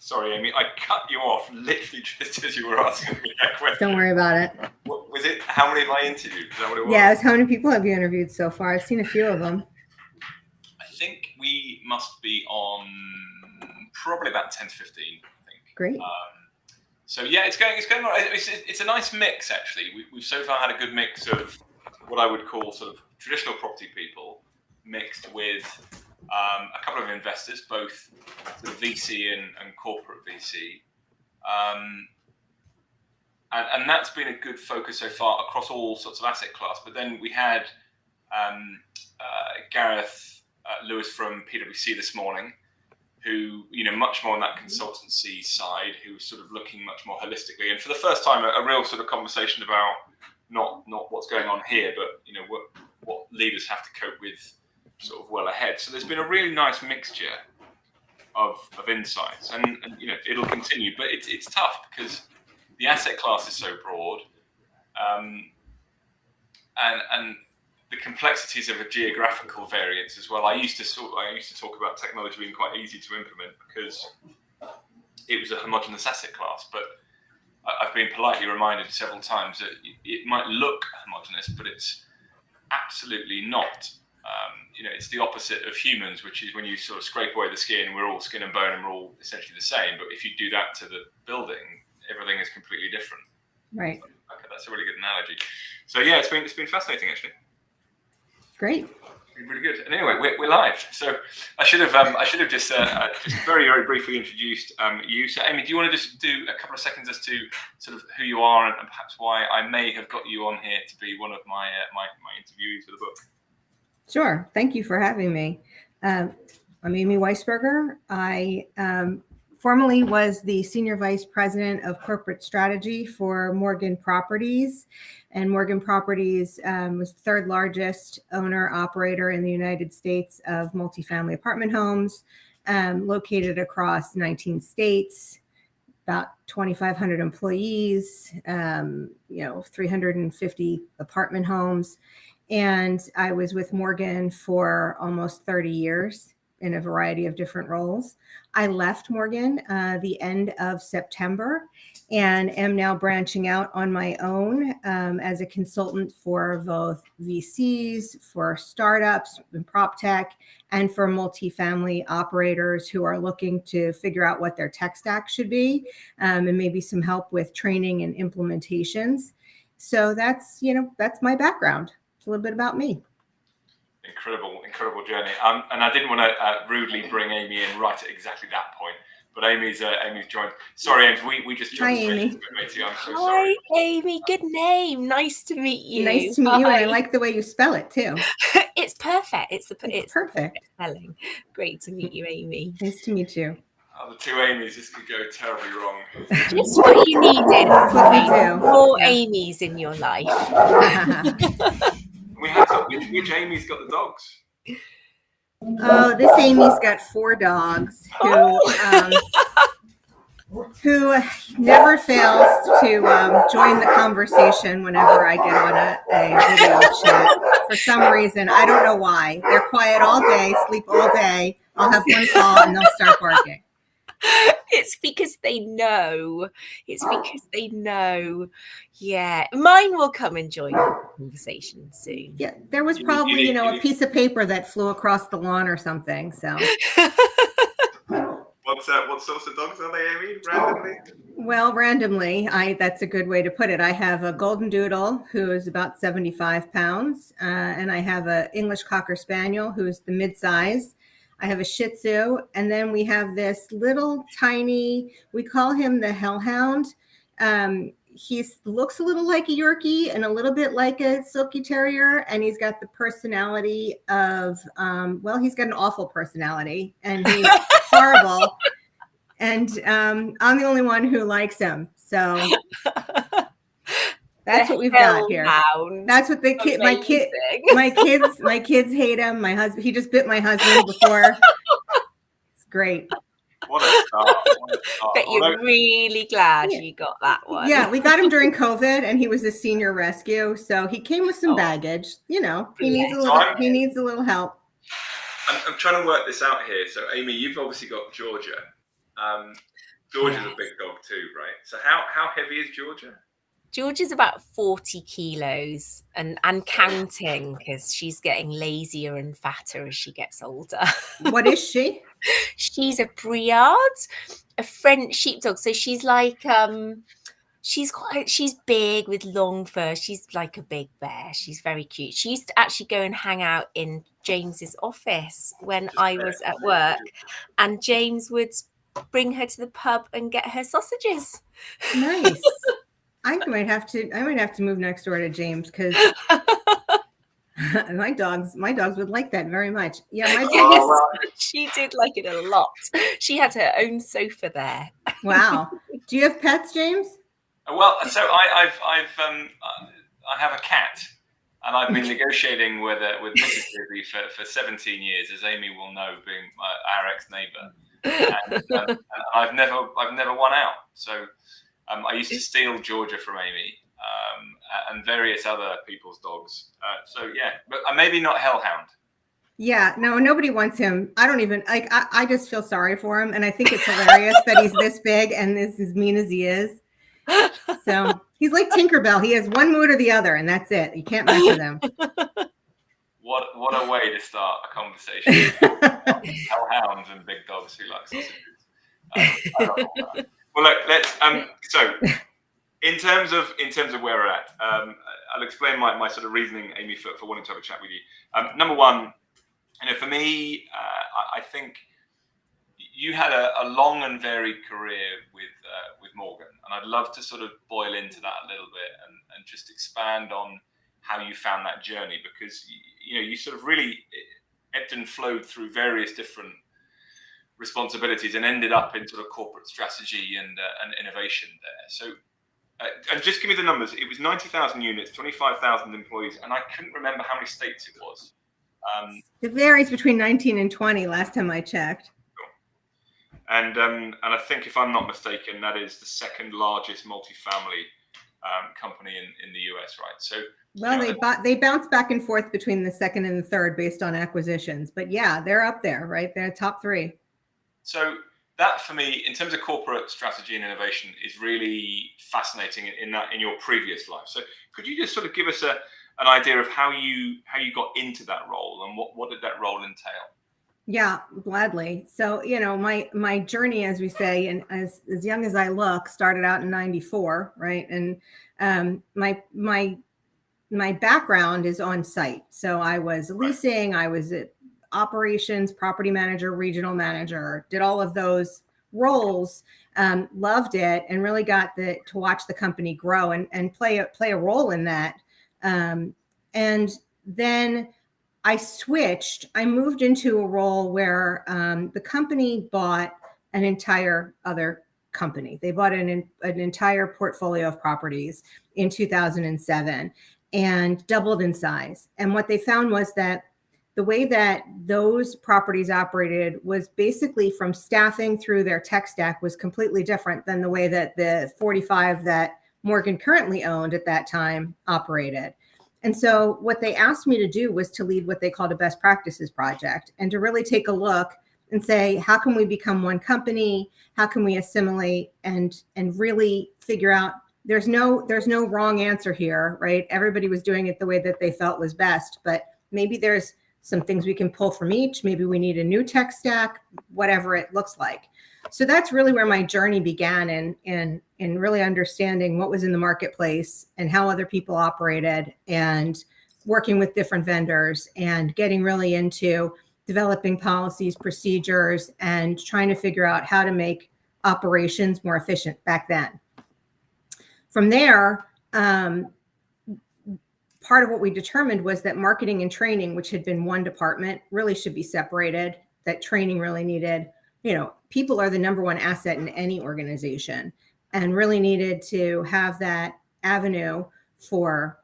Sorry, Amy, I cut you off literally just as you were asking me that question. Don't worry about it. What was it? How many have I interviewed? Is that what it was? Yeah, it's how many people have you interviewed so far? I've seen a few of them. I think we must be on probably about 10 to 15, I think. Great. So yeah, it's going on. It's a nice mix, actually. We've so far had a good mix of what I would call sort of traditional property people mixed with a couple of investors, both sort of VC and corporate VC. And that's been a good focus so far across all sorts of asset class. But then we had Gareth Lewis from PwC this morning, who, much more on that consultancy side, who was sort of looking much more holistically. And for the first time, a real sort of conversation about not what's going on here, but, what leaders have to cope with sort of well ahead. So there's been a really nice mixture of insights, and it'll continue, but it's tough because the asset class is so broad, and the complexities of a geographical variance as well. I used to talk about technology being quite easy to implement because it was a homogeneous asset class, but I've been politely reminded several times that it might look homogeneous, but it's absolutely not. It's the opposite of humans, which is when you sort of scrape away the skin, we're all skin and bone and we're all essentially the same. But if you do that to the building, everything is completely different. Right. Okay, that's a really good analogy. So yeah, it's been fascinating, actually. Great. Really good. And anyway, we're live. So I should have just very, very briefly introduced you. So Amy, do you want to just do a couple of seconds as to sort of who you are and perhaps why I may have got you on here to be one of my interviewees for the book? Sure. Thank you for having me. I'm Amy Weissberger. I formerly was the Senior Vice President of Corporate Strategy for Morgan Properties. And Morgan Properties was the third largest owner-operator in the United States of multifamily apartment homes, located across 19 states, about 2,500 employees, 350 apartment homes. And I was with Morgan for almost 30 years in a variety of different roles. I left Morgan the end of September and am now branching out on my own as a consultant for both VCs, for startups and prop tech, and for multifamily operators who are looking to figure out what their tech stack should be, and maybe some help with training and implementations. So that's my background. A little bit about me. Incredible journey. And I didn't want to rudely bring Amy in right at exactly that point, but Amy's joined. Sorry, Amy, we just Hi, Amy. I'm so Hi, sorry. Amy. Good name. Nice to meet you. Nice to meet you, and I like the way you spell it too. It's perfect. It's perfect spelling. Great to meet you, Amy. Nice to meet you. Oh, the two Amy's, this could go terribly wrong. Just what you needed. That's what we do. More Amy's in your life. We have which Amy's got the dogs? Oh, this Amy's got 4 dogs who never fails to join the conversation whenever I get on a video chat. For some reason, I don't know why. They're quiet all day, sleep all day. I'll have one call and they'll start barking. It's because they know. Yeah. Mine will come and join the conversation soon. Yeah, there was probably, a piece of paper that flew across the lawn or something. So what sorts of dogs are they, Amy? Randomly? Well, randomly, that's a good way to put it. I have a golden doodle who is about 75 pounds, and I have an English Cocker Spaniel who's the mid-size. I have a Shih Tzu, and then we have this little tiny, we call him the Hellhound. He looks a little like a Yorkie and a little bit like a Silky Terrier, and he's got the personality of, he's got an awful personality, and he's horrible, and I'm the only one who likes him, so that's what we've got here. That's what my kids hate him. My husband, he just bit my husband before. It's great. What a start. But you're really glad you got that one. Yeah, we got him during COVID, and he was a senior rescue, so he came with some baggage. He needs a little help. I'm trying to work this out here. So, Amy, you've obviously got Georgia. Georgia's Yes. a big dog too, right? So how heavy is Georgia? Georgia's about 40 kilos and counting, because she's getting lazier and fatter as she gets older. What is she? She's a Briard, a French sheepdog. So she's like she's big with long fur. She's like a big bear. She's very cute. She used to actually go and hang out in James's office when I was at work, and James would bring her to the pub and get her sausages. Nice. I might have to move next door to James, because my dogs would like that very much. Yeah, my biggest. She did like it a lot. She had her own sofa there. Wow. Do you have pets, James? Well, so I have a cat, and I've been negotiating with Mrs. Ridley for 17 years, as Amy will know, being our ex-neighbour, and I've never won out. So I used to steal Georgia from Amy and various other people's dogs. So yeah, but maybe not Hellhound. Yeah, no, nobody wants him. I don't even like. I just feel sorry for him, and I think it's hilarious that he's this big and this as mean as he is. So he's like Tinkerbell. He has one mood or the other, and that's it. You can't mess with him. What a way to start a conversation. Hellhounds and big dogs who like sausages. Well, look, let's. So, in terms of where we're at, I'll explain my sort of reasoning, Amy, for wanting to have a chat with you. Number one, for me, I think you had a long and varied career with Morgan, and I'd love to sort of boil into that a little bit and just expand on how you found that journey, because you sort of really ebbed and flowed through various different responsibilities and ended up in sort of corporate strategy and innovation there. So, and just give me the numbers. It was 90,000 units, 25,000 employees, and I couldn't remember how many states it was. It varies between 19 and 20 last time I checked. And I think, if I'm not mistaken, that is the second largest multifamily company in the US, right? So, well, they bounce back and forth between the second and the third based on acquisitions, but yeah, they're up there, right? They're top three. So that, for me, in terms of corporate strategy and innovation, is really fascinating in your previous life. So could you just sort of give us an idea of how you got into that role, and what did that role entail? Yeah, gladly. So, my journey, as we say, and as young as I look, started out in 94, right? And my background is on site. So I was leasing, I was at operations, property manager, regional manager, did all of those roles, loved it, and really got to watch the company grow and play a role in that. And then I switched. I moved into a role where the company bought an entire other company. They bought an entire portfolio of properties in 2007 and doubled in size. And what they found was that the way that those properties operated was basically, from staffing through their tech stack, was completely different than the way that the 45 that Morgan currently owned at that time operated. And so what they asked me to do was to lead what they called a best practices project, and to really take a look and say, how can we become one company? How can we assimilate and really figure out there's no wrong answer here, right? Everybody was doing it the way that they felt was best, but maybe there's some things we can pull from each. Maybe we need a new tech stack, whatever it looks like. So that's really where my journey began in really understanding what was in the marketplace and how other people operated, and working with different vendors and getting really into developing policies, procedures, and trying to figure out how to make operations more efficient back then. From there, part of what we determined was that marketing and training, which had been one department, really should be separated, that training really needed, people are the number one asset in any organization, and really needed to have that avenue for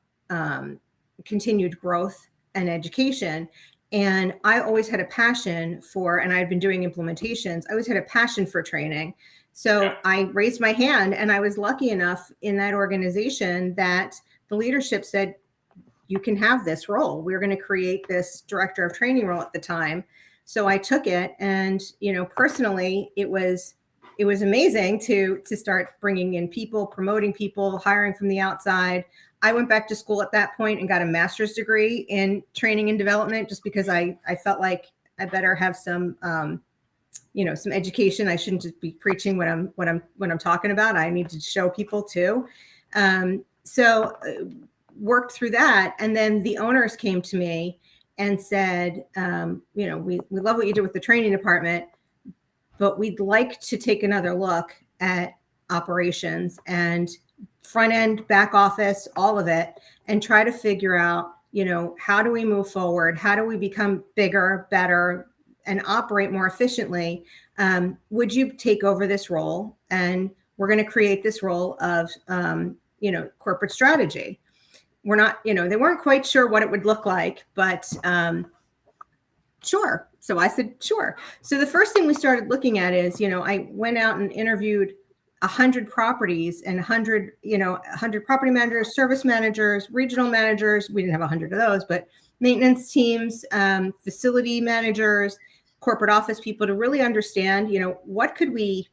continued growth and education. And I always had a passion for, and I'd been doing implementations, I always had a passion for training. So I raised my hand, and I was lucky enough in that organization that the leadership said, you can have this role. We're going to create this director of training role at the time. So I took it, and, personally, it was it was amazing to start bringing in people, promoting people, hiring from the outside. I went back to school at that point and got a master's degree in training and development, just because I felt like I better have some, some education. I shouldn't just be preaching what I'm talking about. I need to show people too. So worked through that. And then the owners came to me and said, we love what you did with the training department, but we'd like to take another look at operations and front end, back office, all of it, and try to figure out, how do we move forward? How do we become bigger, better, and operate more efficiently? Would you take over this role? And we're going to create this role of, corporate strategy. We're not, they weren't quite sure what it would look like, but sure. So I said, sure. So the first thing we started looking at is, I went out and interviewed 100 properties and 100 property managers, service managers, regional managers. We didn't have 100 of those, but maintenance teams, facility managers, corporate office people, to really understand, what could we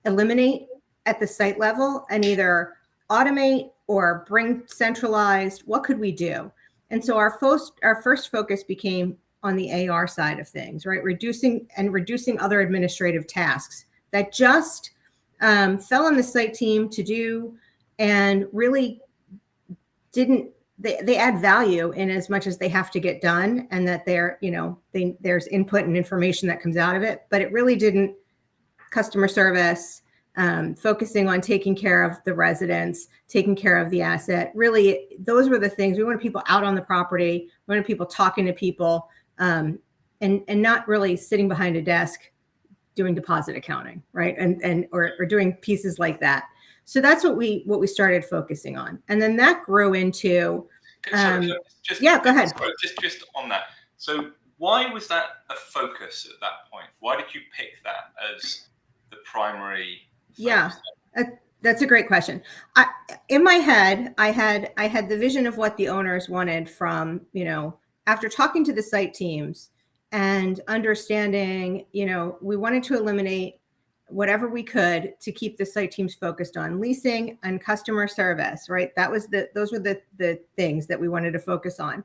eliminate at the site level and either automate or bring centralized. What could we do? And so our first focus became on the AR side of things, right? Reducing other administrative tasks that just fell on the site team to do, and really didn't. They add value in as much as they have to get done, and that there's input and information that comes out of it, but it really didn't. Customer service, focusing on taking care of the residents, taking care of the asset. Really, those were the things. We wanted people out on the property. We wanted people talking to people, and not really sitting behind a desk doing deposit accounting, right? Or doing pieces like that. So that's what we started focusing on, and then that grew into. Go ahead. Sorry, just on that. So why was that a focus at that point? Why did you pick that as the primary focus? Yeah, that's a great question. In my head, I had the vision of what the owners wanted from, after talking to the site teams and understanding, we wanted to eliminate whatever we could to keep the site teams focused on leasing and customer service, right? Those were the things that we wanted to focus on.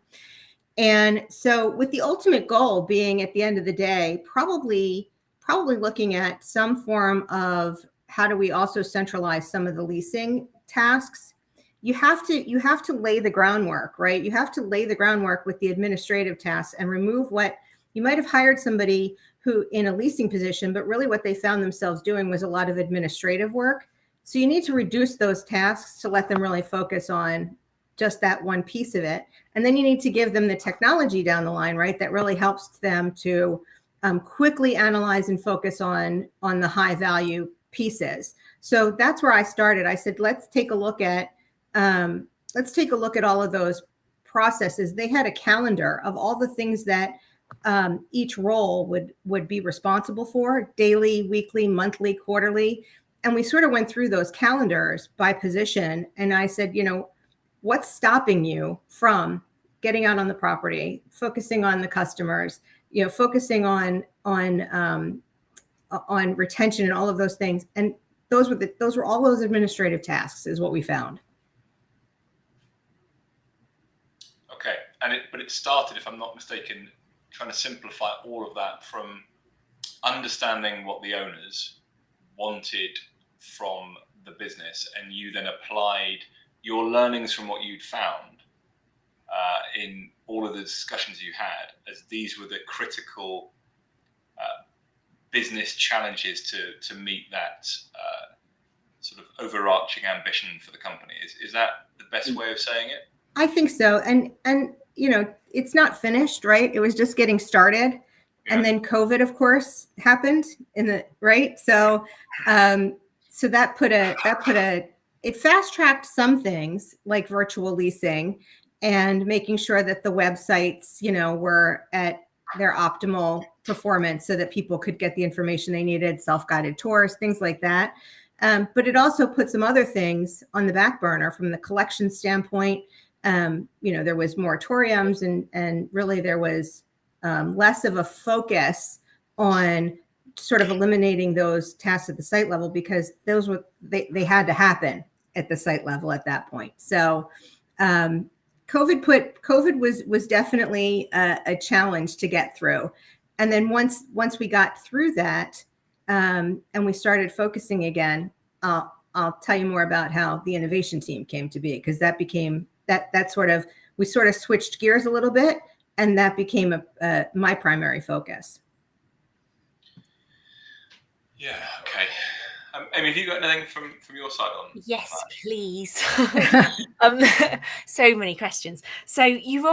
And so with the ultimate goal being, at the end of the day, probably looking at some form of how do we also centralize some of the leasing tasks. You have to lay the groundwork, right? You have to lay the groundwork with the administrative tasks and remove what you might have hired somebody who in a leasing position, but really what they found themselves doing was a lot of administrative work. So you need to reduce those tasks to let them really focus on just that one piece of it. And then you need to give them the technology down the line, right? That really helps them to quickly analyze and focus on the high value pieces. So that's where I started. I said, let's take a look at all of those processes. They had a calendar of all the things that each role would be responsible for: daily, weekly, monthly, quarterly. And we sort of went through those calendars by position. And I said, what's stopping you from getting out on the property, focusing on the customers, focusing on retention and all of those things. And those were all those administrative tasks, is what we found. Okay. But it started, if I'm not mistaken, trying to simplify all of that from understanding what the owners wanted from the business, and you then applied your learnings from what you'd found in all of the discussions you had, as these were the critical business challenges to meet that sort of overarching ambition for the company. Is that the best way of saying it? I think so. And it's not finished, right? It was just getting started. Yeah. And then COVID, of course, happened right. So it fast tracked some things like virtual leasing and making sure that the websites, were at their optimal performance so that people could get the information they needed, self-guided tours, things like that. But it also put some other things on the back burner from the collection standpoint. There was moratoriums and really there was less of a focus on sort of eliminating those tasks at the site level, because those were, they had to happen at the site level at that point. So COVID was definitely a challenge to get through. And then once we got through that, and we started focusing again, I'll tell you more about how the innovation team came to be, because that became that sort of, we sort of switched gears a little bit, and that became my primary focus. Yeah. Okay. Amy, have you got anything from your side on? Yes, please. So many questions. So you've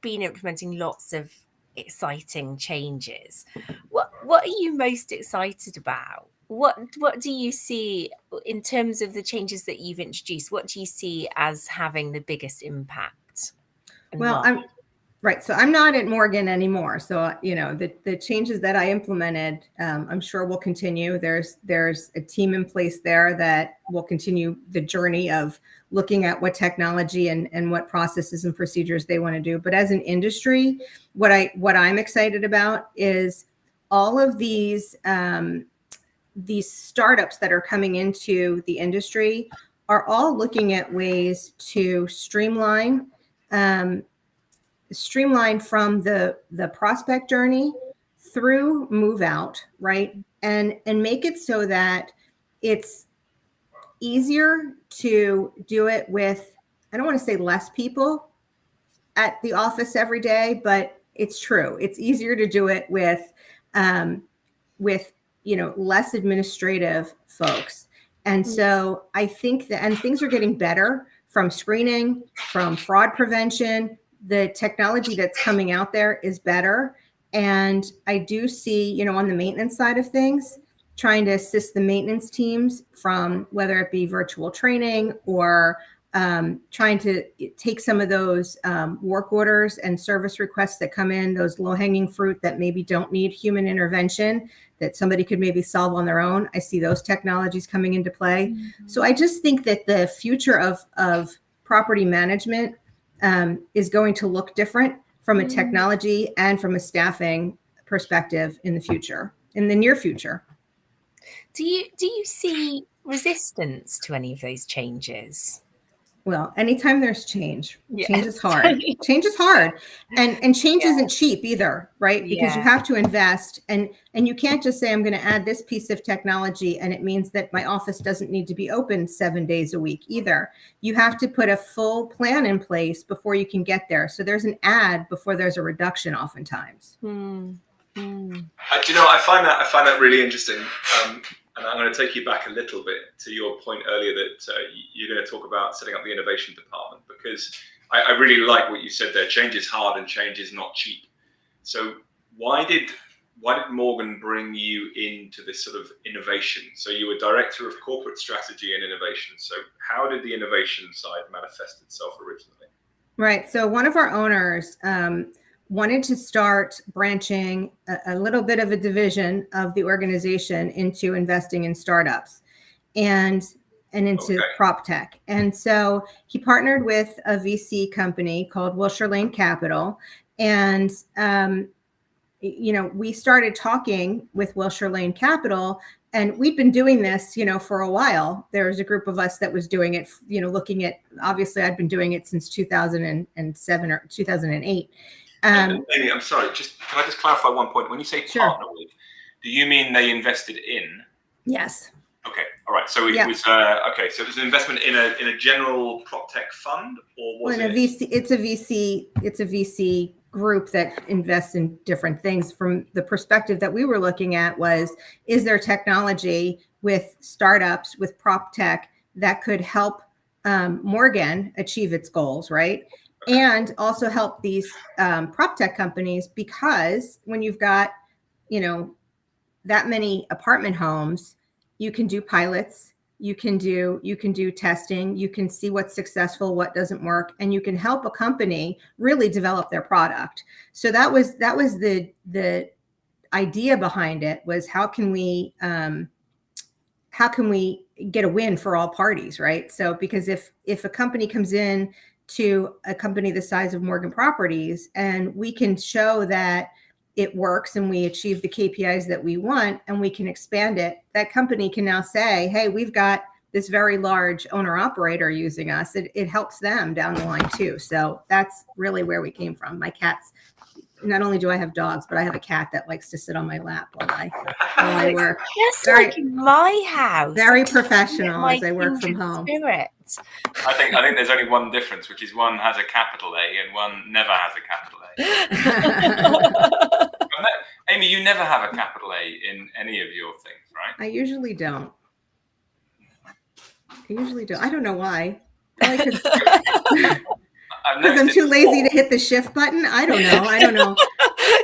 been implementing lots of exciting changes. What are you most excited about? What do you see in terms of the changes that you've introduced? What do you see as having the biggest impact? Well, so I'm not at Morgan anymore. So, the changes that I implemented, I'm sure will continue. There's a team in place there that will continue the journey of looking at what technology and what processes and procedures they want to do. But as an industry, what I'm excited about is all of these startups that are coming into the industry are all looking at ways to streamline from the prospect journey through move out, right? And make it so that it's easier to do it with, I don't want to say less people at the office every day, but it's true. It's easier to do it with less administrative folks. And so I think that, and things are getting better from screening, from fraud prevention. The technology that's coming out there is better. And I do see, on the maintenance side of things, trying to assist the maintenance teams from whether it be virtual training or trying to take some of those work orders and service requests that come in, those low-hanging fruit that maybe don't need human intervention, that somebody could maybe solve on their own. I see those technologies coming into play. Mm-hmm. So I just think that the future of property management is going to look different from a technology and from a staffing perspective in the near future. Do you see resistance to any of those changes? Well, anytime there's change is hard. Change is hard. And change isn't cheap either, right? Because you have to invest, and you can't just say, I'm going to add this piece of technology and it means that my office doesn't need to be open 7 days a week either. You have to put a full plan in place before you can get there. So there's an add before there's a reduction oftentimes. Do you know, I find that really interesting. And I'm going to take you back a little bit to your point earlier that you're going to talk about setting up the innovation department, because I really like what you said there. Change is hard and change is not cheap. So why did Morgan bring you into this sort of innovation? So you were director of corporate strategy and innovation. So how did the innovation side manifest itself originally? Right. So one of our owners wanted to start branching a little bit of a division of the organization into investing in startups and into prop tech. And so he partnered with a VC company called Wilshire Lane Capital. And, we started talking with Wilshire Lane Capital, and we'd been doing this, for a while. There was a group of us that was doing it, looking at, obviously I'd been doing it since 2007 or 2008. Amy, I'm sorry. Can I just clarify one point? When you say partner with, do you mean they invested in? Yes. Okay. All right. So it was okay. So it was an investment in a general prop tech fund, or was it? VC. It's a VC group that invests in different things. From the perspective that we were looking at was, is there technology with startups with prop tech that could help Morgan achieve its goals, right? And also help these prop tech companies, because when you've got, that many apartment homes, you can do pilots, you can do testing, you can see what's successful, what doesn't work, and you can help a company really develop their product. So that was the idea behind it, was how can we get a win for all parties, right? So because if a company comes in to a company the size of Morgan Properties, and we can show that it works and we achieve the KPIs that we want and we can expand it, that company can now say, hey, we've got this very large owner operator using us. It helps them down the line too. So that's really where we came from. My cats, not only do I have dogs, but I have a cat that likes to sit on my lap while I work. Just like in my house. Very professional as I work from home. Spirit. I think there's only one difference, which is one has a capital A and one never has a capital A. Amy, you never have a capital A in any of your things, right? I usually don't. I don't know why. Because I'm too lazy to hit the shift button. I don't know.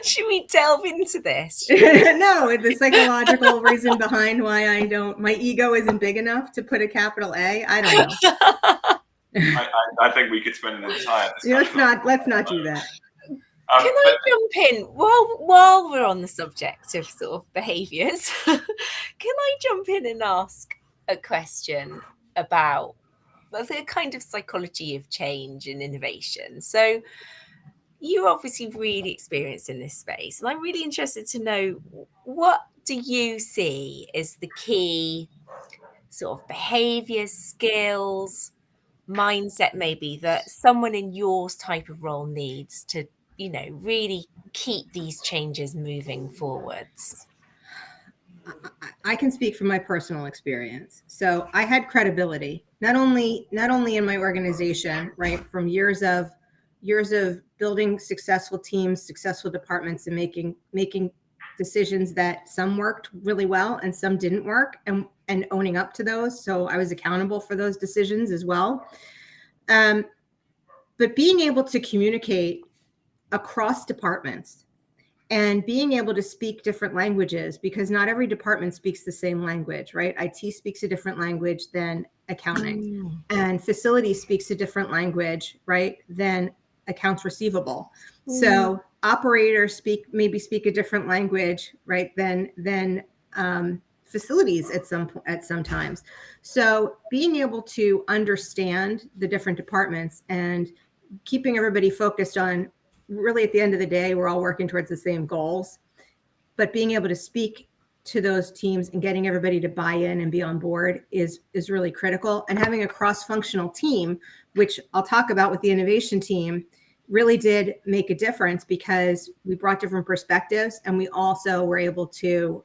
Should we delve into this? No, the psychological reason behind why I don't. My ego isn't big enough to put a capital A. I don't know. I think we could spend an entire discussion. Let's not do that. Can I jump in while we're on the subject of sort of behaviours? Can I jump in and ask a question about the kind of psychology of change and innovation? So you're obviously really experienced in this space, and I'm really interested to know, what do you see as the key sort of behaviours, skills, mindset maybe that someone in your type of role needs to, really keep these changes moving forwards? I can speak from my personal experience. So I had credibility, not only in my organization, right, from years of building successful teams, successful departments, and making decisions that some worked really well and some didn't work, and owning up to those. So I was accountable for those decisions as well. But being able to communicate across departments and being able to speak different languages, because not every department speaks the same language, right? IT speaks a different language than accounting, and facilities speaks a different language, right, than accounts receivable. So operators maybe speak a different language, right, than facilities at some times. So being able to understand the different departments and keeping everybody focused on, really at the end of the day, we're all working towards the same goals, but being able to speak to those teams and getting everybody to buy in and be on board is really critical. And having a cross-functional team, which I'll talk about with the innovation team, really did make a difference, because we brought different perspectives, and we also were able to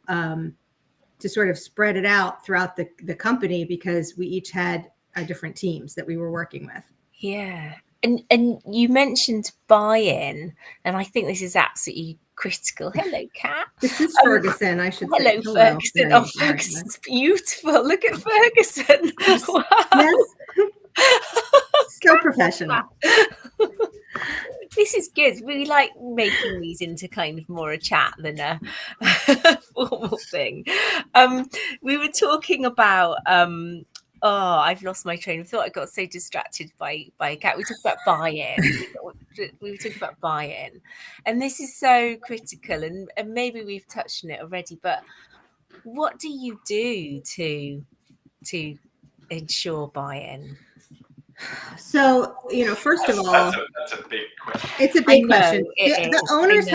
sort of spread it out throughout the company, because we each had our different teams that we were working with. Yeah. And you mentioned buy-in, and I think this is absolutely critical. Hello, Kat. This is Ferguson, I should say. Hello, Ferguson. Oh, Ferguson's beautiful. Look at Ferguson. Wow. Yes. So professional. This is good. We like making these into kind of more a chat than a formal thing. We were talking about I've lost my train of thought. I got so distracted by a cat. We talked about buy-in. We were talking about buy-in, and this is so critical. And maybe we've touched on it already, but what do you do to ensure buy-in? So, first of all, that's a big question. It's a big question. The owners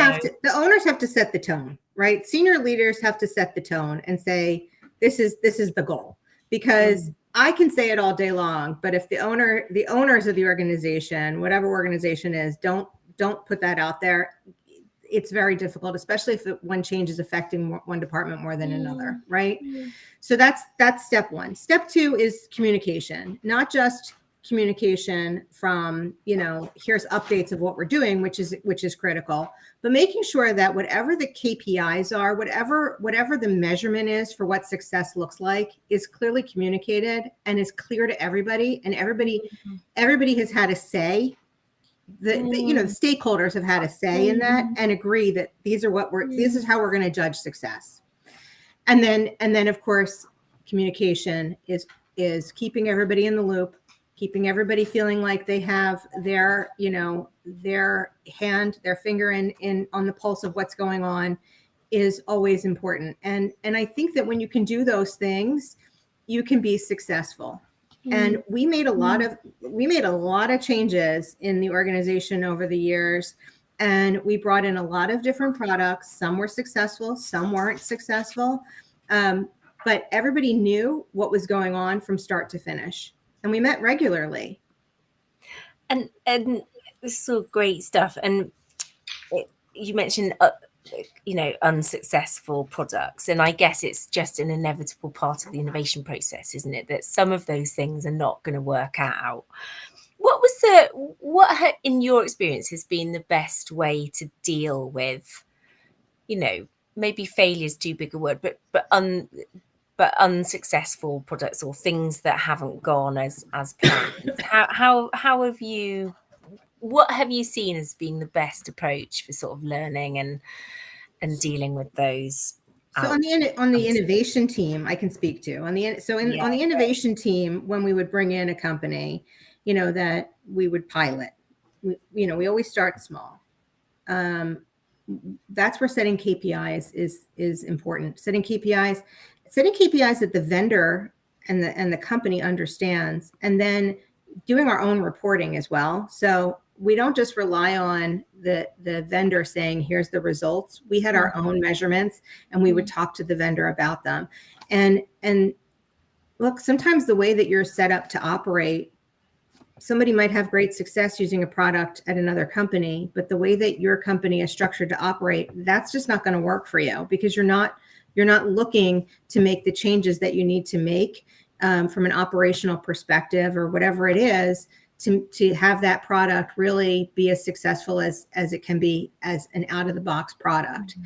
have to set the tone, right? Senior leaders have to set the tone and say, this is the goal, because I can say it all day long, but if the owners of the organization, whatever organization is, don't put that out there, it's very difficult, especially if one change is affecting one department more than another, right? So that's step one. Step two is communication, not just communication from, here's updates of what we're doing, which is critical, but making sure that whatever the KPIs are, whatever the measurement is for what success looks like, is clearly communicated and is clear to everybody, and everybody has had a say. The stakeholders have had a say in that and agree that this is how we're going to judge success. And then of course, communication is keeping everybody in the loop, keeping everybody feeling like they have their finger in on the pulse of what's going on, is always important. And I think that when you can do those things, you can be successful. And we made a lot of changes in the organization over the years. And we brought in a lot of different products. Some were successful, some weren't successful. But everybody knew what was going on from start to finish. And we met regularly. And this is all great stuff. And you mentioned, unsuccessful products. And I guess it's just an inevitable part of the innovation process, isn't it? That some of those things are not going to work out. What in your experience has been the best way to deal with, maybe failure is too big a word, but unsuccessful products or things that haven't gone as planned? What have you seen as being the best approach for sort of learning and dealing with those? So on the innovation team, I can speak to on the innovation team, when we would bring in a company, that we would pilot, we always start small. That's where setting KPIs is important. Setting KPIs that the vendor and the company understands, and then doing our own reporting as well. So we don't just rely on the vendor saying, here's the results. We had our own measurements, and we would talk to the vendor about them. And look, sometimes the way that you're set up to operate, somebody might have great success using a product at another company, but the way that your company is structured to operate, that's just not going to work for you, because you're not looking to make the changes that you need to make from an operational perspective or whatever it is to have that product really be as successful as it can be as an out of the box product.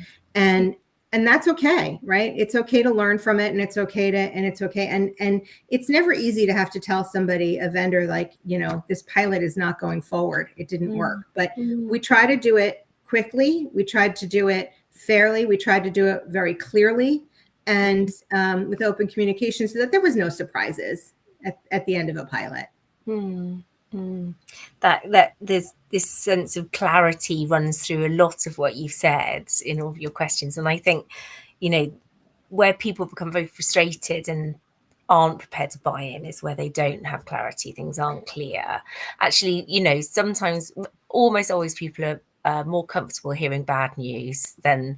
And that's okay, right? It's okay to learn from it, and it's okay. And it's never easy to have to tell somebody, a vendor, like, this pilot is not going forward. It didn't work. But we try to do it quickly. We tried to do it fairly. We tried to do it very clearly and with open communication, so that there was no surprises at the end of a pilot. That there's this sense of clarity runs through a lot of what you've said in all of your questions. And I think, where people become very frustrated and aren't prepared to buy in is where they don't have clarity. Things aren't clear. Actually, sometimes, almost always, people are more comfortable hearing bad news than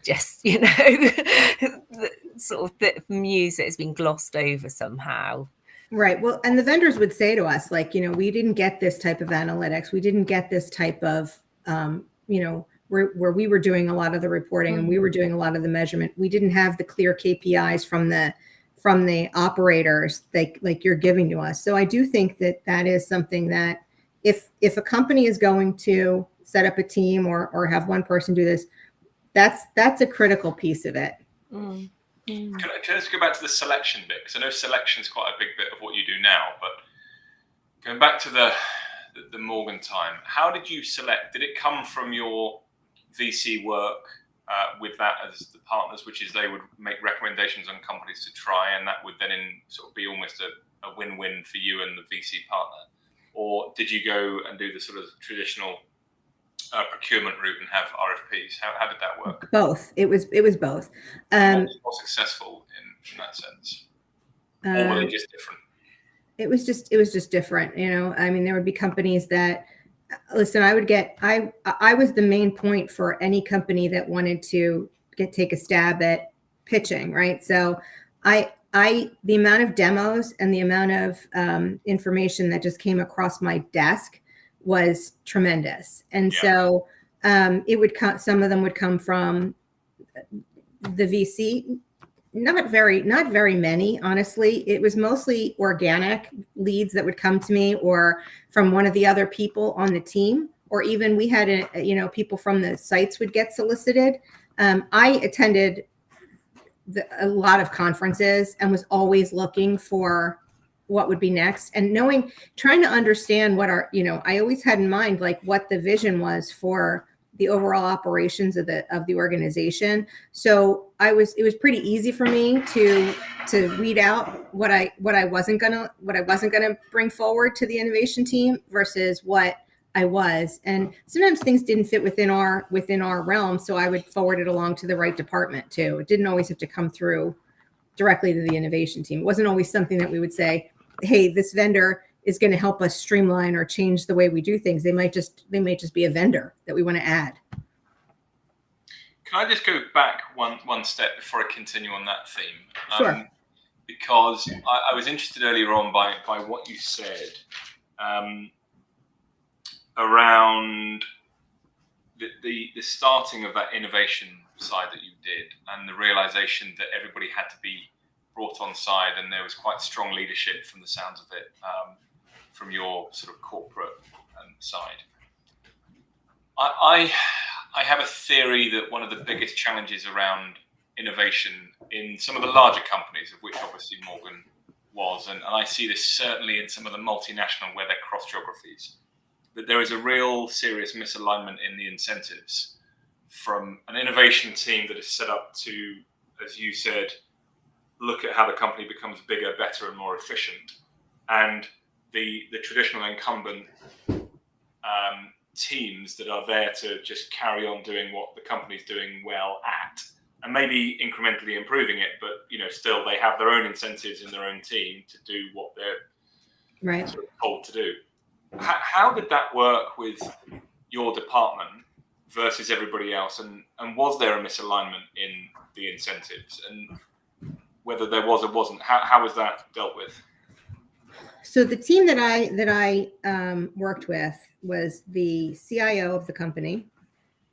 just, the sort of bit of news that has been glossed over somehow. Right. Well, and the vendors would say to us, like, we didn't get this type of analytics. We didn't get this type of, where we were doing a lot of the reporting and we were doing a lot of the measurement. We didn't have the clear KPIs from the operators like you're giving to us. So I do think that is something that if a company is going to set up a team or have one person do this, that's a critical piece of it. Can I just go back to the selection bit? Because I know selection is quite a big bit of what you do now. But going back to the Morgan time, how did you select? Did it come from your VC work with that as the partners, which is they would make recommendations on companies to try, and that would then sort of be almost a win-win for you and the VC partner? Or did you go and do the sort of traditional procurement route and have RFPs? How did that work? Both. It was both. More successful in that sense, or were they just different? It was just different. I mean, there would be companies that, listen, I was the main point for any company that wanted to take a stab at pitching, right? So the amount of demos and the amount of information that just came across my desk was tremendous. And so it would come, some of them would come from the VC, not very many, honestly. It was mostly organic leads that would come to me, or from one of the other people on the team, or even we had people from the sites would get solicited. I attended a lot of conferences and was always looking for what would be next, and trying to understand what I always had in mind, like, what the vision was for the overall operations of the organization. So it was pretty easy for me to weed out what I wasn't gonna bring forward to the innovation team versus what I was. And sometimes things didn't fit within our realm, so I would forward it along to the right department too. It didn't always have to come through directly to the innovation team. It wasn't always something that we would say, hey, this vendor is going to help us streamline or change the way we do things. They might just be a vendor that we want to add. Can I just go back one step before I continue on that theme? Sure. Because I was interested earlier on by what you said around the starting of that innovation side that you did, and the realization that everybody had to be brought on side, and there was quite strong leadership from the sounds of it, from your sort of corporate side. I have a theory that one of the biggest challenges around innovation in some of the larger companies, of which obviously Morgan was, and I see this certainly in some of the multinational where they're cross geographies, that there is a real serious misalignment in the incentives from an innovation team that is set up to, as you said, look at how the company becomes bigger, better, and more efficient, and the traditional incumbent teams that are there to just carry on doing what the company's doing well at, and maybe incrementally improving it, but still they have their own incentives in their own team to do what they're sort of told to do. How did that work with your department versus everybody else, and was there a misalignment in the incentives, and whether there was or wasn't, how was that dealt with? So the team that I worked with was the CIO of the company,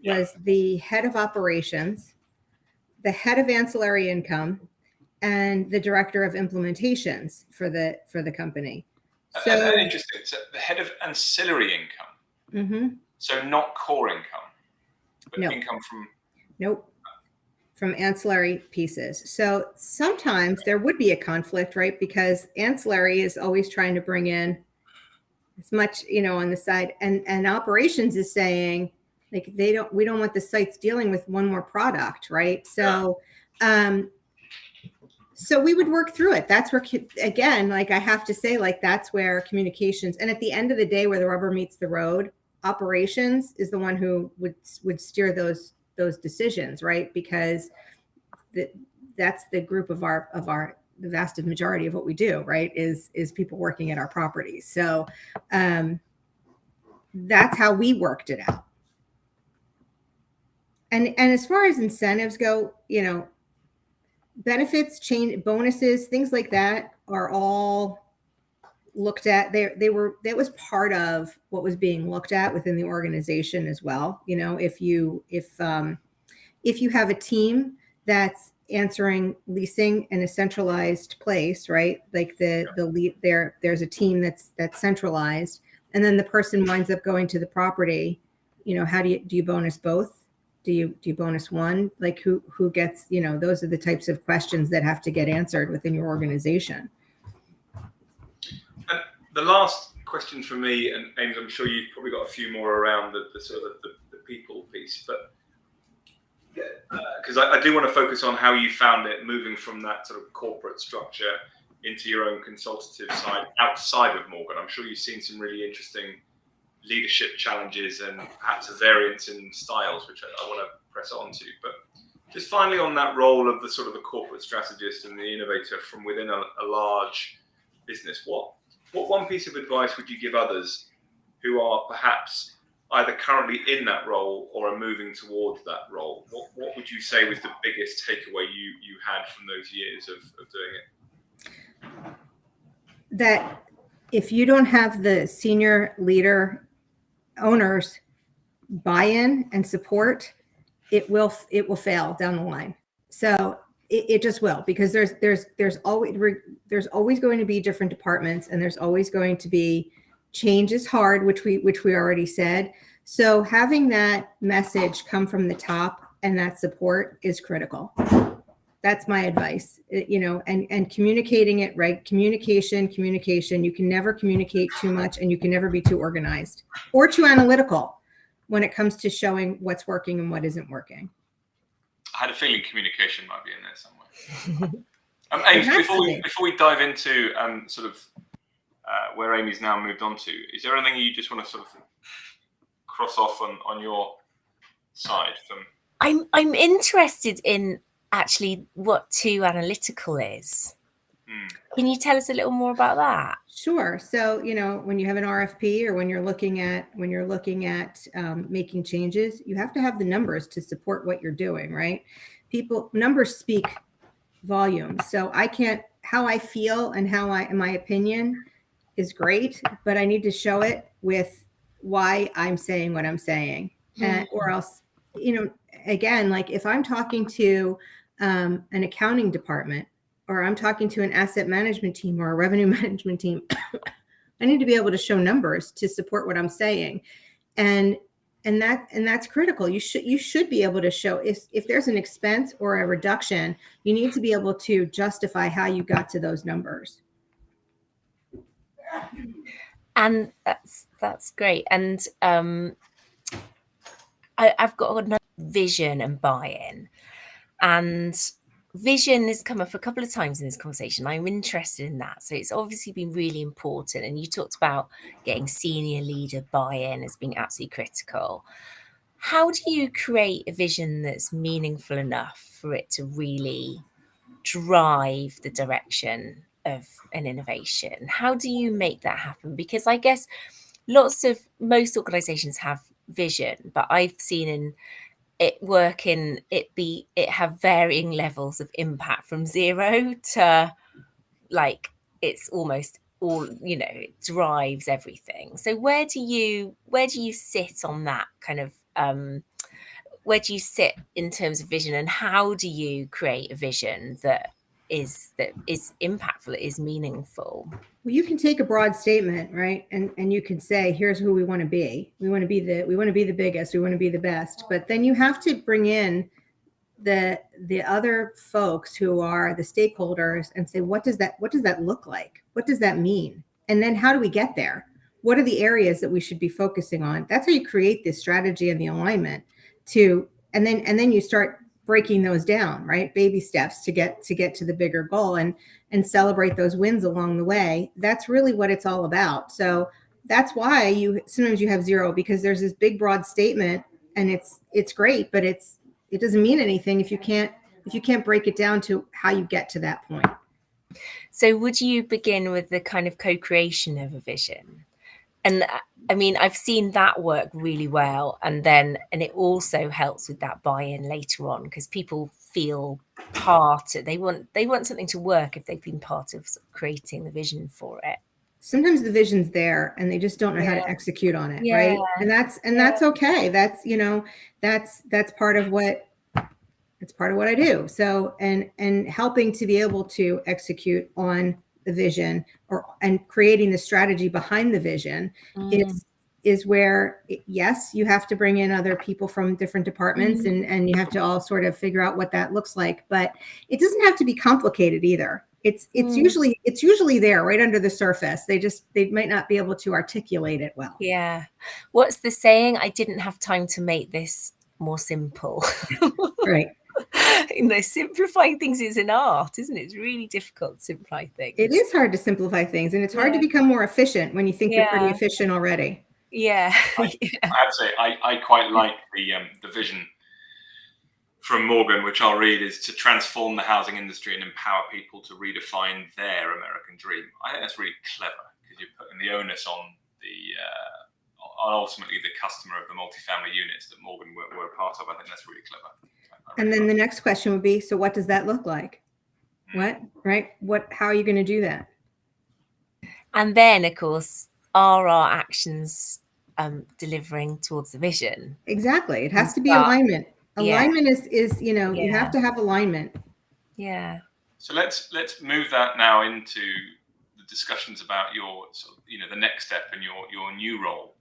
was the head of operations, the head of ancillary income, and the director of implementations for the company. So interesting. So the head of ancillary income. Mm-hmm. So not core income, but income from. Nope. From ancillary pieces. So sometimes there would be a conflict, right? Because ancillary is always trying to bring in as much, on the side, and operations is saying, like, we don't want the sites dealing with one more product, right? So, so we would work through it. That's where, again, like I have to say, like, that's where communications, and at the end of the day, where the rubber meets the road, operations is the one who would steer those decisions, right? Because that's the group of the vast majority of what we do, right? Is people working at our properties. So that's how we worked it out. And as far as incentives go, benefits, change, bonuses, things like that are all looked at. That was part of what was being looked at within the organization as well. If you have a team that's answering leasing in a centralized place, right? Like there's a team that's centralized, and then the person winds up going to the property. How do you bonus both? Do you bonus one? Like who gets? Those are the types of questions that have to get answered within your organization. And the last question for me, and Amy, I'm sure you've probably got a few more around the sort of the people piece, but. Because I do want to focus on how you found it moving from that sort of corporate structure into your own consultative side outside of Morgan. I'm sure you've seen some really interesting leadership challenges and perhaps a variance in styles, which I want to press on to. But just finally on that role of the sort of the corporate strategist and the innovator from within a large business, what one piece of advice would you give others who are perhaps either currently in that role or are moving towards that role? What would you say was the biggest takeaway you had from those years of doing it? That if you don't have the senior leader owners buy-in and support, it will fail down the line. So it just will, because there's always going to be different departments, and there's always going to be change is hard, which we already said. So having that message come from the top and that support is critical. That's my advice, and communicating it right. Communication. You can never communicate too much, and you can never be too organized or too analytical when it comes to showing what's working and what isn't working. I had a feeling communication might be in there somewhere. Amy, before we dive into sort of where Amy's now moved on to, is there anything you just want to sort of cross off on your side? I'm interested in actually what too analytical is. Can you tell us a little more about that? Sure. So, when you have an RFP or when you're looking at making changes, you have to have the numbers to support what you're doing, right? Numbers speak volumes. So how I feel and my opinion is great, but I need to show it with why I'm saying what I'm saying. Or else, again, like if I'm talking to an accounting department, or I'm talking to an asset management team or a revenue management team, I need to be able to show numbers to support what I'm saying. And that's critical. You should be able to show if there's an expense or a reduction, you need to be able to justify how you got to those numbers. And that's great. And I've got another vision and buy-in. And vision has come up a couple of times in this conversation. I'm interested in that. So it's obviously been really important. And you talked about getting senior leader buy-in as being absolutely critical. How do you create a vision that's meaningful enough for it to really drive the direction of an innovation? How do you make that happen? Because I guess most organizations have vision, but I've seen in it have varying levels of impact from 0 to like it's almost all, it drives everything. So where do you sit on that kind of where do you sit in terms of vision, and how do you create a vision that is impactful, that is meaningful? Well, you can take a broad statement, right? And you can say, here's who we want to be. We want to be the biggest, we want to be the best. But then you have to bring in the other folks who are the stakeholders and say, what does that look like? What does that mean? And then how do we get there? What are the areas that we should be focusing on? That's how you create this strategy and the alignment and then you start breaking those down, right? Baby steps to get to the bigger goal and celebrate those wins along the way. That's really what it's all about. So that's why sometimes you have 0, because there's this big broad statement and it's great, but it doesn't mean anything if you can't break it down to how you get to that point. So would you begin with the kind of co-creation of a vision? And I mean, I've seen that work really well. And it also helps with that buy-in later on, because people feel they want something to work if they've been part of creating the vision for it. Sometimes the vision's there and they just don't know how to execute on it. Right. And that's okay. That's part of what I do. So, and helping to be able to execute on the vision and creating the strategy behind the vision is where, yes, you have to bring in other people from different departments and you have to all sort of figure out what that looks like, but it doesn't have to be complicated either. It's usually there right under the surface. They might not be able to articulate it well. Yeah. What's the saying? I didn't have time to make this more simple. Right. Simplifying things is an art, isn't it? It's really difficult to simplify things. It is hard to simplify things, and it's hard to become more efficient when you think you're pretty efficient already. Yeah. I'd say I quite like the vision from Morgan, which I'll read, is to transform the housing industry and empower people to redefine their American dream. I think that's really clever, because you're putting the onus on ultimately the customer of the multifamily units that Morgan were a part of. I think that's really clever. And then the next question would be, so what does that look like? How are you going to do that? And then, of course, are our actions delivering towards the vision? Exactly. It has to be alignment. Alignment is you have to have alignment. Yeah. So let's move that now into the discussions about your the next step in your new role.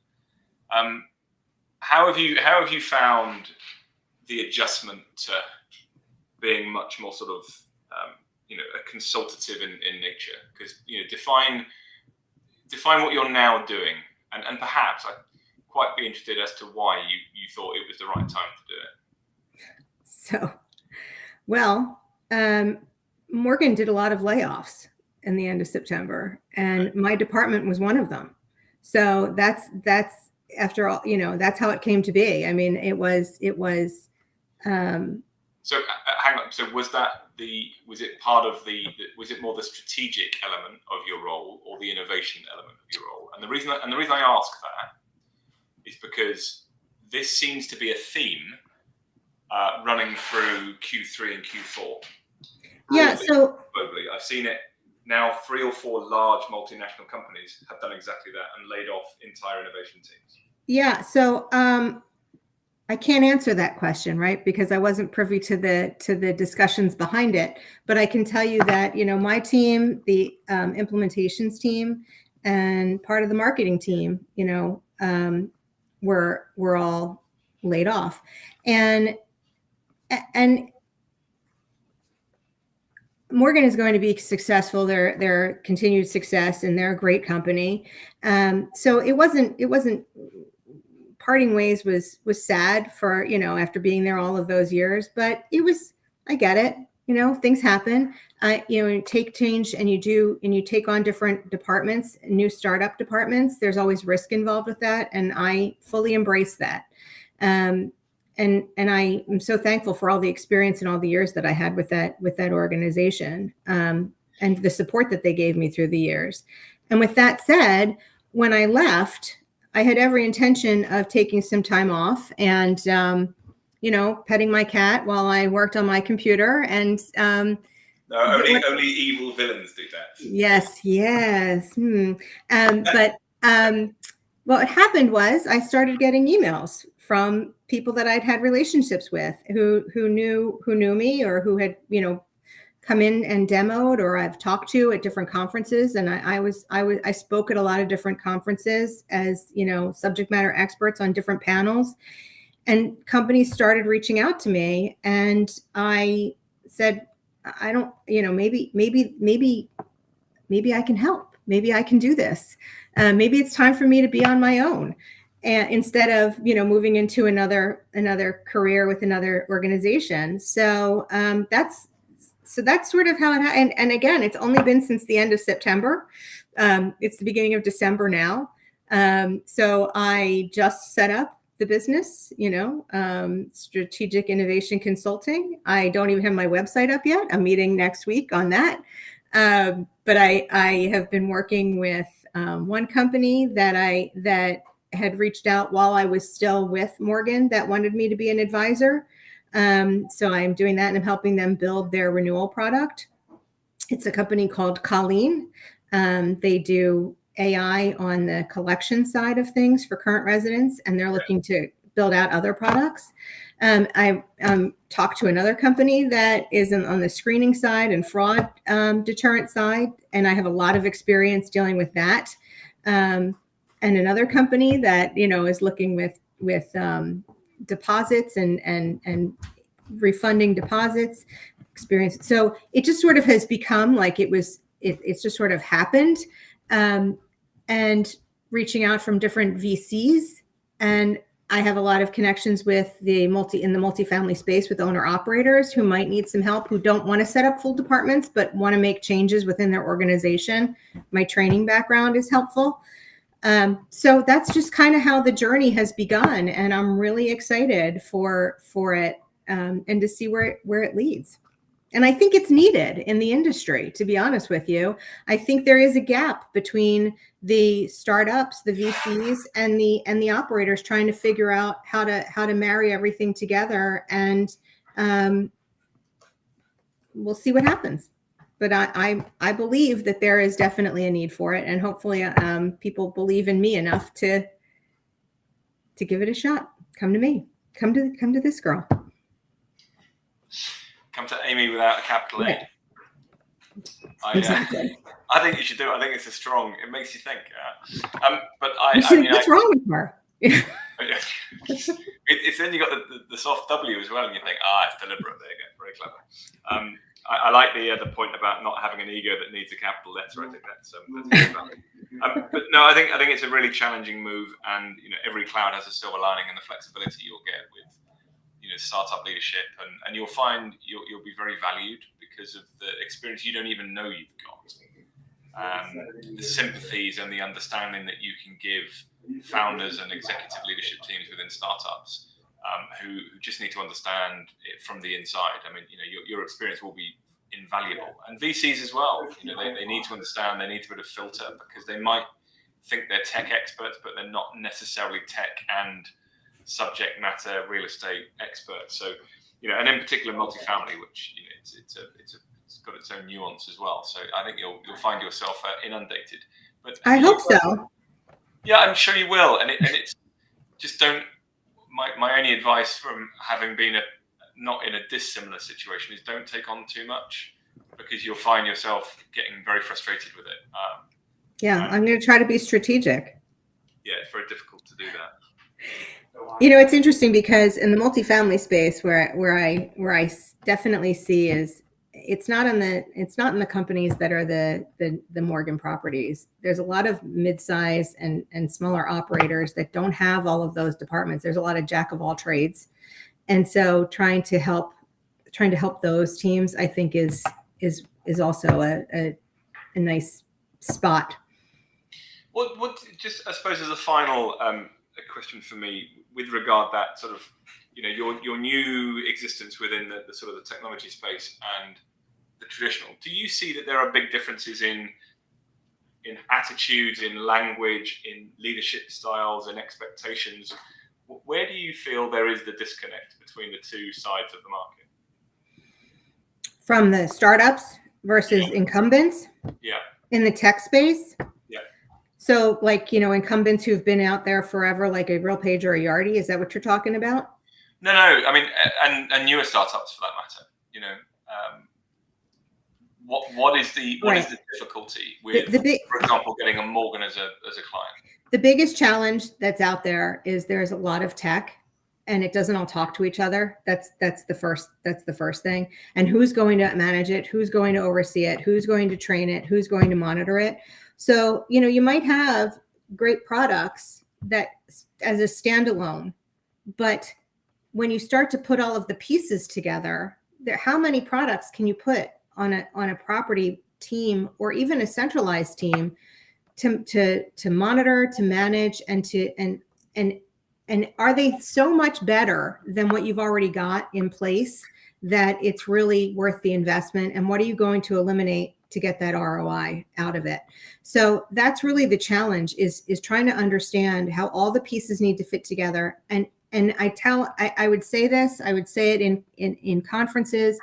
How have you found the adjustment to being much more sort of a consultative in nature? Because define what you're now doing, and perhaps I'd quite be interested as to why you thought it was the right time to do it. So, well, Morgan did a lot of layoffs in the end of September, and my department was one of them. So that's after all, that's how it came to be. I mean, it was So hang on. So was it part of was it more the strategic element of your role or the innovation element of your role? And the reason I ask that is because this seems to be a theme running through Q3 and Q4. Yeah. So globally, I've seen it now. 3 or 4 large multinational companies have done exactly that and laid off entire innovation teams. Yeah. So I can't answer that question, right? Because I wasn't privy to the discussions behind it. But I can tell you that, my team, the implementations team, and part of the marketing team, were all laid off, and Morgan is going to be successful. Their continued success, and they're a great company. So it wasn't parting ways was sad for, after being there all of those years, but I get it. Things happen. You take change and you take on different departments, new startup departments. There's always risk involved with that. And I fully embrace that. And I am so thankful for all the experience and all the years that I had with that organization, and the support that they gave me through the years. And with that said, when I left, I had every intention of taking some time off and, petting my cat while I worked on my computer. And no, only evil villains do that. Yes. But what happened was I started getting emails from people that I'd had relationships with who knew me, or who had, come in and demoed, or I've talked to at different conferences. And I spoke at a lot of different conferences as, subject matter experts on different panels, and companies started reaching out to me. And I said, I don't, maybe I can help. Maybe I can do this. Maybe it's time for me to be on my own, and instead of, moving into another career with another organization. So that's sort of how it happened. And again, it's only been since the end of September. It's the beginning of December now. So I just set up the business, Strategic Innovation Consulting. I don't even have my website up yet. I'm meeting next week on that. But I have been working with one company that had reached out while I was still with Morgan, that wanted me to be an advisor. So I'm doing that, and I'm helping them build their renewal product. It's a company called Colleen. They do AI on the collection side of things for current residents, and they're looking to build out other products. I talked to another company that is on the screening side and fraud deterrent side, and I have a lot of experience dealing with that. And another company that, is looking with deposits and refunding deposits experience. So it just sort of has become like it's just sort of happened. And reaching out from different VCs, and I have a lot of connections with in the multifamily space with owner operators who might need some help, who don't want to set up full departments, but want to make changes within their organization. My training background is helpful. So that's just kind of how the journey has begun, and I'm really excited for it, and to see where it leads. And I think it's needed in the industry, to be honest with you. I think there is a gap between the startups, the VCs, and the operators trying to figure out how to marry everything together. And we'll see what happens. But I believe that there is definitely a need for it, and hopefully people believe in me enough to give it a shot. Come to me. Come to this girl. Come to Amy without a capital A. Yeah. Exactly. I think you should do it. I think it's it makes you think. But what's wrong with her? It's then you got the soft W as well, and you think, it's deliberate. There you go, very clever. I like the point about not having an ego that needs a capital letter. I think that's good value. But no, I think it's a really challenging move, and every cloud has a silver lining, and the flexibility you'll get with startup leadership, and you'll find you'll be very valued because of the experience you don't even know you've got, the sympathies and the understanding that you can give founders and executive leadership teams within startups. who just need to understand it from the inside. I mean, your experience will be invaluable, and VCs as well. They need to understand. They need to be able to filter, because they might think they're tech experts, but they're not necessarily tech and subject matter real estate experts. So, and in particular multifamily, which it's got its own nuance as well. So I think you'll find yourself inundated. But I hope so. Yeah, I'm sure you will. And it's just don't. My only advice from having been not in a dissimilar situation is don't take on too much, because you'll find yourself getting very frustrated with it. I'm going to try to be strategic. Yeah, it's very difficult to do that. It's interesting because in the multifamily space, where I definitely see is it's not in the companies that are the Morgan properties. There's a lot of mid-size and smaller operators that don't have all of those departments. There's a lot of jack of all trades, and so trying to help those teams, I think, is also a nice spot. What just, I suppose, as a final a question for me with regard that sort of, your new existence within the sort of the technology space and the traditional, do you see that there are big differences in attitudes, in language, in leadership styles and expectations? Where do you feel there is the disconnect between the two sides of the market? From the startups versus incumbents? Yeah. In the tech space? Yeah. So incumbents who've been out there forever, like a RealPage or a Yardi, is that what you're talking about? No. I mean, and newer startups for that matter. What is the difficulty with, for example, getting a Morgan as a client? The biggest challenge that's out there is there's a lot of tech, and it doesn't all talk to each other. That's the first thing. And who's going to manage it? Who's going to oversee it? Who's going to train it? Who's going to monitor it? So, you might have great products that as a standalone, but when you start to put all of the pieces together, how many products can you put on a property team, or even a centralized team, to monitor, to manage, and are they so much better than what you've already got in place that it's really worth the investment? And what are you going to eliminate to get that ROI out of it? So that's really the challenge, is trying to understand how all the pieces need to fit together. And I would say this, I would say it in conferences,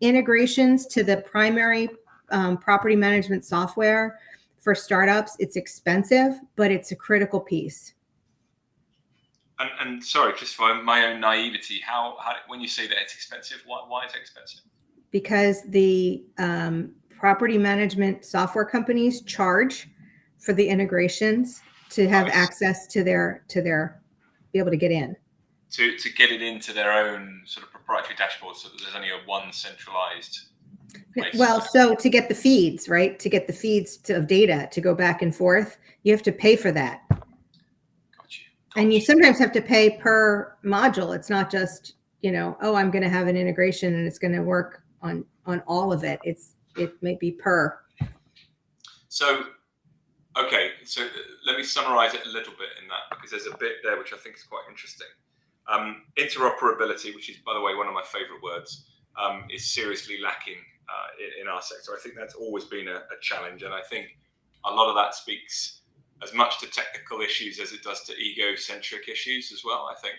integrations to the primary property management software for startups, it's expensive, but it's a critical piece. And sorry, just for my own naivety, how when you say that it's expensive, why is it expensive? Because the property management software companies charge for the integrations to have access to their be able to get in. To get it into their own sort of proprietary dashboard, so that there's only one centralized place. Well, so to get the feeds, right? To get the feeds of data to go back and forth, you have to pay for that. And you sometimes have to pay per module. It's not just, I'm going to have an integration and it's going to work on all of it. It may be per. So, okay. So let me summarize it a little bit in that, because there's a bit there which I think is quite interesting. Interoperability, which is, by the way, one of my favorite words, is seriously lacking in our sector. I think that's always been a challenge. And I think a lot of that speaks as much to technical issues as it does to egocentric issues as well. I think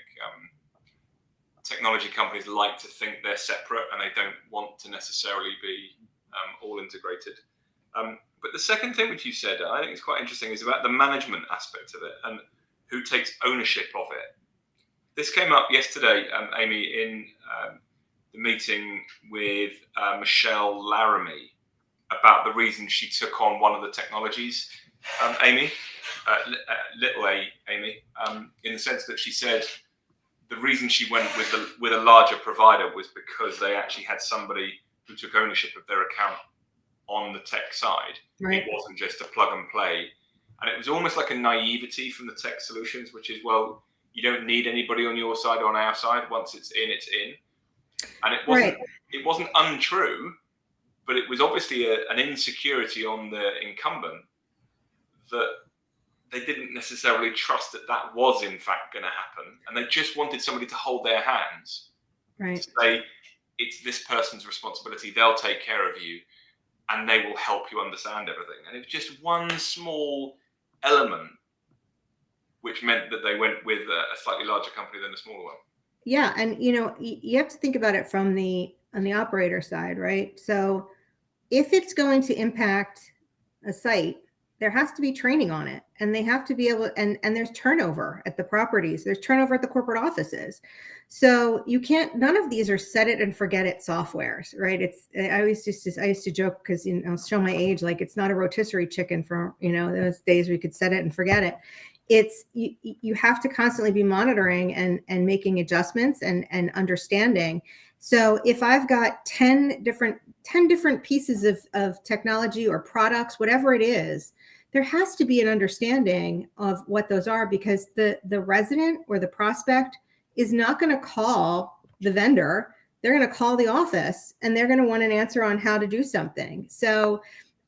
technology companies like to think they're separate, and they don't want to necessarily be all integrated. But the second thing which you said, I think is quite interesting, is about the management aspect of it and who takes ownership of it. This came up yesterday, Amy, in the meeting with Michelle Laramie about the reason she took on one of the technologies. Amy, little A, Amy, in the sense that she said the reason she went with a larger provider was because they actually had somebody who took ownership of their account on the tech side. Right. It wasn't just a plug and play. And it was almost like a naivety from the tech solutions, which is, well, you don't need anybody on your side or on our side. Once it's in, it's in. And it wasn't untrue, but it was obviously an insecurity on the incumbent that they didn't necessarily trust that that was in fact going to happen, and they just wanted somebody to hold their hands, Right. to say it's this person's responsibility, they'll take care of you, and they will help you understand everything. And it was just one small element which meant that they went with a slightly larger company than a smaller one. Yeah, and you have to think about it from on the operator side, right? So if it's going to impact a site, there has to be training on it, and they have to be able, and there's turnover at the properties, there's turnover at the corporate offices. So you can't, none of these are set it and forget it softwares, right? I used to joke, because I'll show my age, like, it's not a rotisserie chicken from those days where you could set it and forget it. It's you have to constantly be monitoring and making adjustments and understanding. So if I've got 10 different pieces of technology or products, whatever it is, there has to be an understanding of what those are, because the resident or the prospect is not going to call the vendor. They're going to call the office, and they're going to want an answer on how to do something. So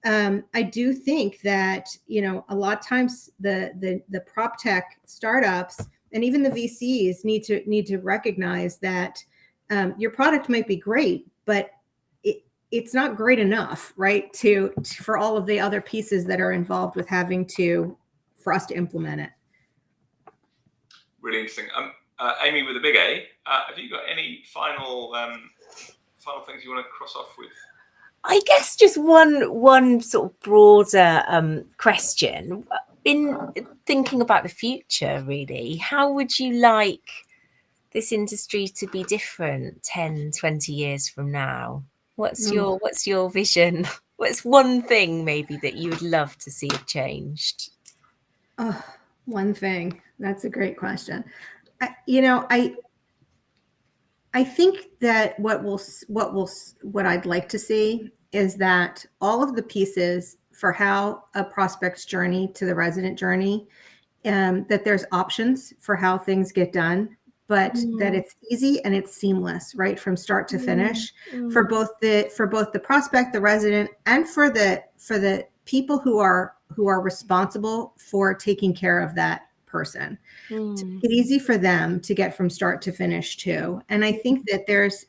I do think that, a lot of times the prop tech startups and even the VCs need to recognize that your product might be great, but it's not great enough, right? For all of the other pieces that are involved with for us to implement it. Really interesting. Amy with a big A, have you got any final things you want to cross off with? I guess just one sort of broader question. In thinking about the future, really, how would you like this industry to be different 10, 20 years from now? What's your vision? What's one thing maybe that you would love to see have changed? Oh, one thing. That's a great question. I think that what I'd like to see is that all of the pieces for how a prospect's journey to the resident journey, that there's options for how things get done, but that it's easy and it's seamless, right, from start to finish, for both the prospect, the resident, and for the people who are responsible for taking care of that person. To make it easy for them to get from start to finish too. And I think that there's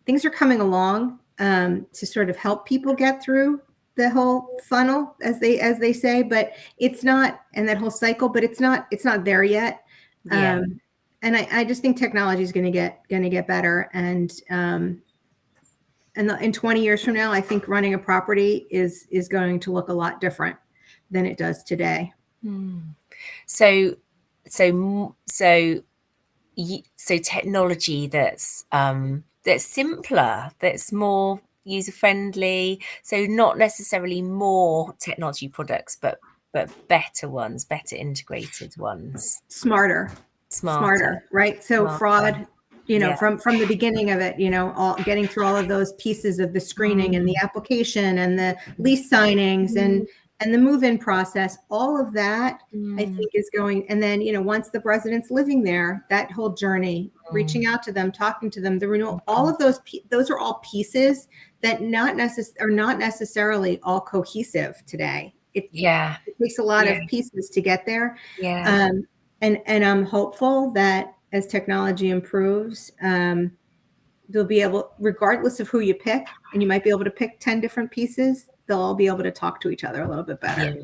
things are coming along to sort of help people get through the whole funnel, as they say, but it's not, and that whole cycle, but it's not there yet. Yeah. And I just think technology is going to get better. And in 20 years from now, I think running a property is going to look a lot different than it does today. So technology that's simpler, that's more user friendly. So not necessarily more technology products, but better ones, better integrated ones. Smarter, right? So fraud, from the beginning of it, all getting through all of those pieces of the screening and the application and the lease signings and the move-in process, all of that, I think is going. And then, once the resident's living there, that whole journey, reaching out to them, talking to them, the renewal, all of those are all pieces that are not necessarily all cohesive today. It takes a lot of pieces to get there. Yeah. And I'm hopeful that as technology improves, they'll be able, regardless of who you pick, and you might be able to pick 10 different pieces, they'll all be able to talk to each other a little bit better.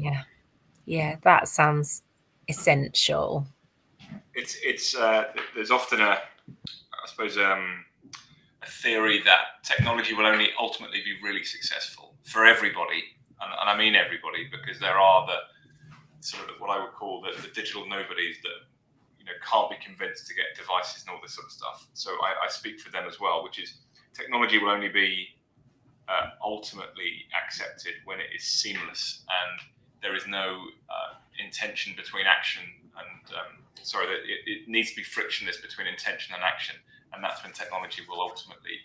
Yeah, that sounds essential. It's there's often a theory that technology will only ultimately be really successful for everybody, and I mean everybody, because there are the sort of what I would call the digital nobodies that can't be convinced to get devices and all this sort of stuff. So I speak for them as well, which is technology will only be ultimately accepted when it is seamless and there is no intention between action and it needs to be frictionless between intention and action, and that's when technology will ultimately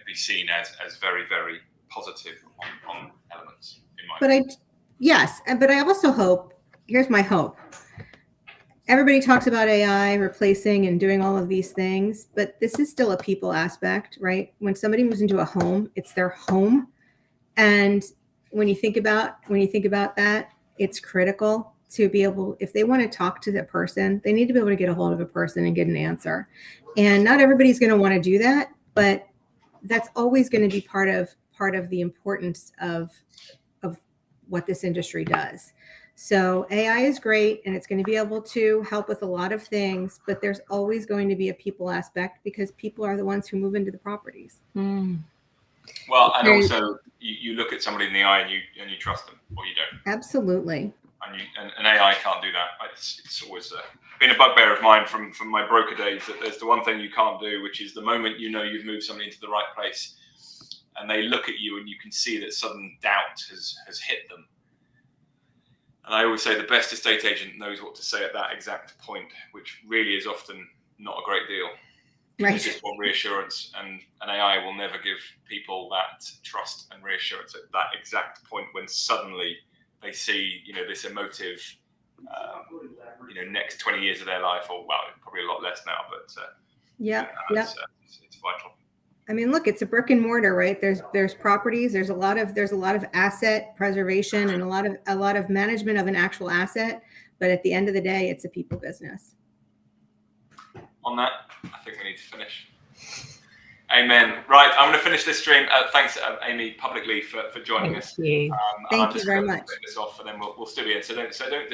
be seen as very, very positive on elements in my opinion. But I also hope, here's my hope. Everybody talks about AI replacing and doing all of these things, but this is still a people aspect, right? When somebody moves into a home, it's their home. And when you think about that, it's critical to be able, if they want to talk to the person, they need to be able to get a hold of a person and get an answer. And not everybody's going to want to do that, but that's always going to be part of the importance of what this industry does. So AI is great, and it's going to be able to help with a lot of things, but there's always going to be a people aspect, because people are the ones who move into the properties. Well, and also you look at somebody in the eye and you trust them, or you don't. Absolutely. And AI can't do that. It's always been a bugbear of mine from my broker days, that there's the one thing you can't do, which is the moment you know you've moved somebody into the right place, and they look at you and you can see that sudden doubt has hit them. And I always say the best estate agent knows what to say at that exact point, which really is often not a great deal. Right. They just want reassurance, and AI will never give people that trust and reassurance at that exact point when suddenly they see, this emotive, next 20 years of their life, or probably a lot less now, but it's vital. I mean, look, it's a brick and mortar, right? There's properties. There's a lot of asset preservation and a lot of management of an actual asset. But at the end of the day, it's a people business. On that, I think we need to finish. Amen. Right, I'm going to finish this stream. Thanks, Amy, publicly for joining us. Thank you. Thank you very much. This off, and then we'll still be in. So don't